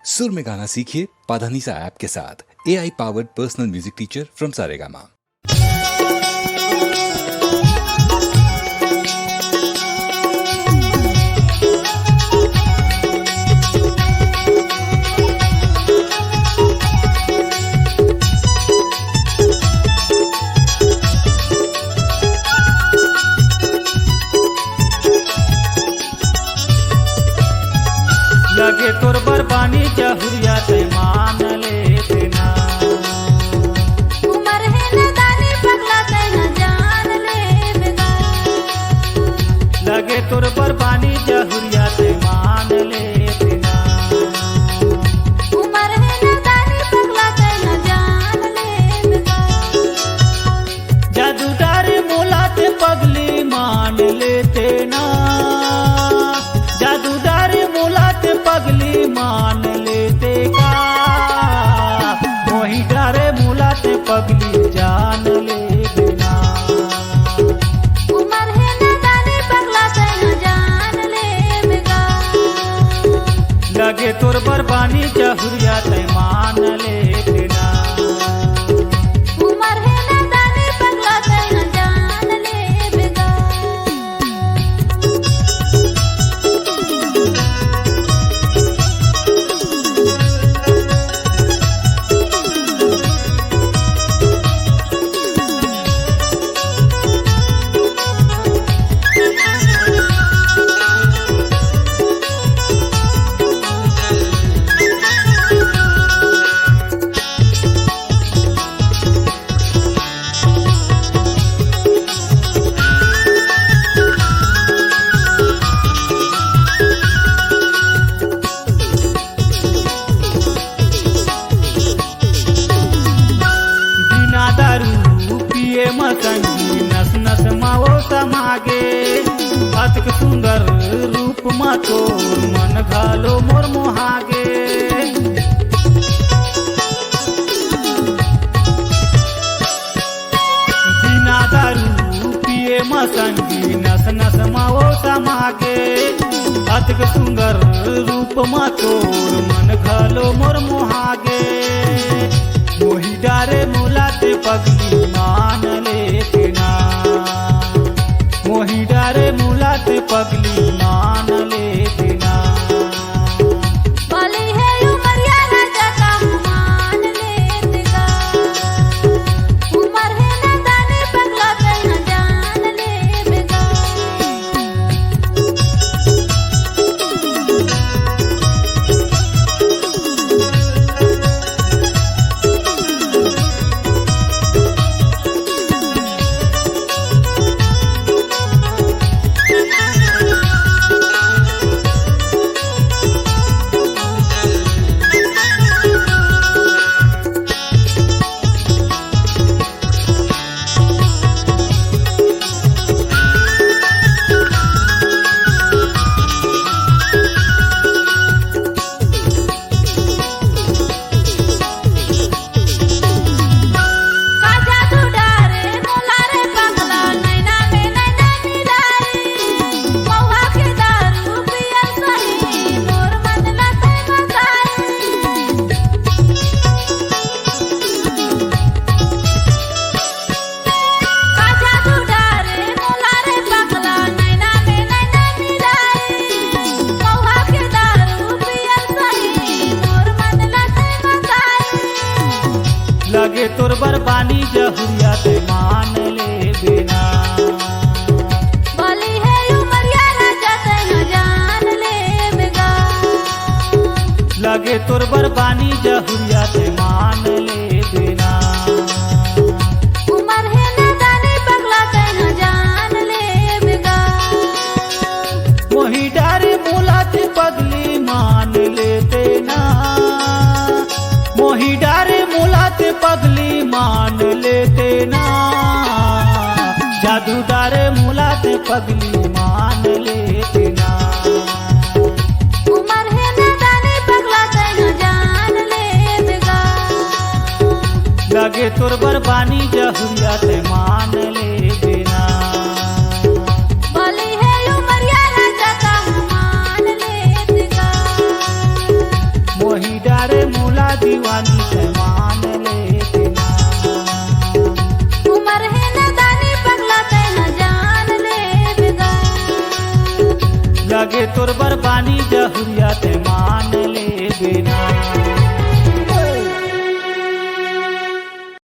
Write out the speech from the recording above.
सुर में गाना सीखिए पाधानीसा ऐप के साथ। AI powered personal music teacher from Saregama. लगे तोर बरबानी जहुरिया ते मान ले ना उमर है नदानी पगला ते न जान ले बेगा। लगे तोर बरबानी जहुरिया ते मान ले ना उमर है नदानी पगला ते न जान ले बेगा। जादू डारे मोला ते पगली मान लेते ना, जादू डारे मोला ते पगली मान लेते का, वही डारे मोला ते पगली जान ले देना। उमर है नदानी पगला ते न जान ले बेगा। लगे तोर बरबानी जहुरिया ते मान ले देना। उमर है नदानी पगला ते न जान ले बेगा। बिना दारू पिए मसंगी नस नस माओ समागे, अतक सुंदर रूप मा तोर मन घालो मोर मोहागे। बिना दारू पिए मसंगी नस नस माओ समागे, अतक सुंदर रूप मा तोर मन घालो मोर मोहागे। मोही डारे मोला ते पगली मान लेते ना, मोही डारे मोला ते पगली मान लेते ना। वाली है उमरिया राजा का मान ले बेगा। उमर है नदानी पगला ते न जान ले बेगा। का जादू डारे मोला रे पगला नैना में नैना मिलाई। महुआ के दारू पियल सही मोर मन लते मसाई। का जादू डारे मोला रे पगला नैना में नैना मिलाई। महुआ के दारू पियल सही मोर मन लते मसाई। लगे तोर बरबानी जहुरिया ते मान ले बिना। वाली है उमरिया राजा ते न जान ले बेगा। लगे तोर बरबानी जहुरिया ते मान ले बिना। उमर है नदानी पगला ते न जान ले बेगा। वही डारे मोला ते पगली मान लेते ना, वही डारे मोला ते पगली मान लेते ना। जादू डारे मोला ते पगली मान लेते ना। उमर है नदानी पगला ते न जान ले बेगा। लगे तोर बरबानी जहुरिया ते मान ले बिना। वाली है उमरिया राजा का मान ले बेगा। मोही दीवानी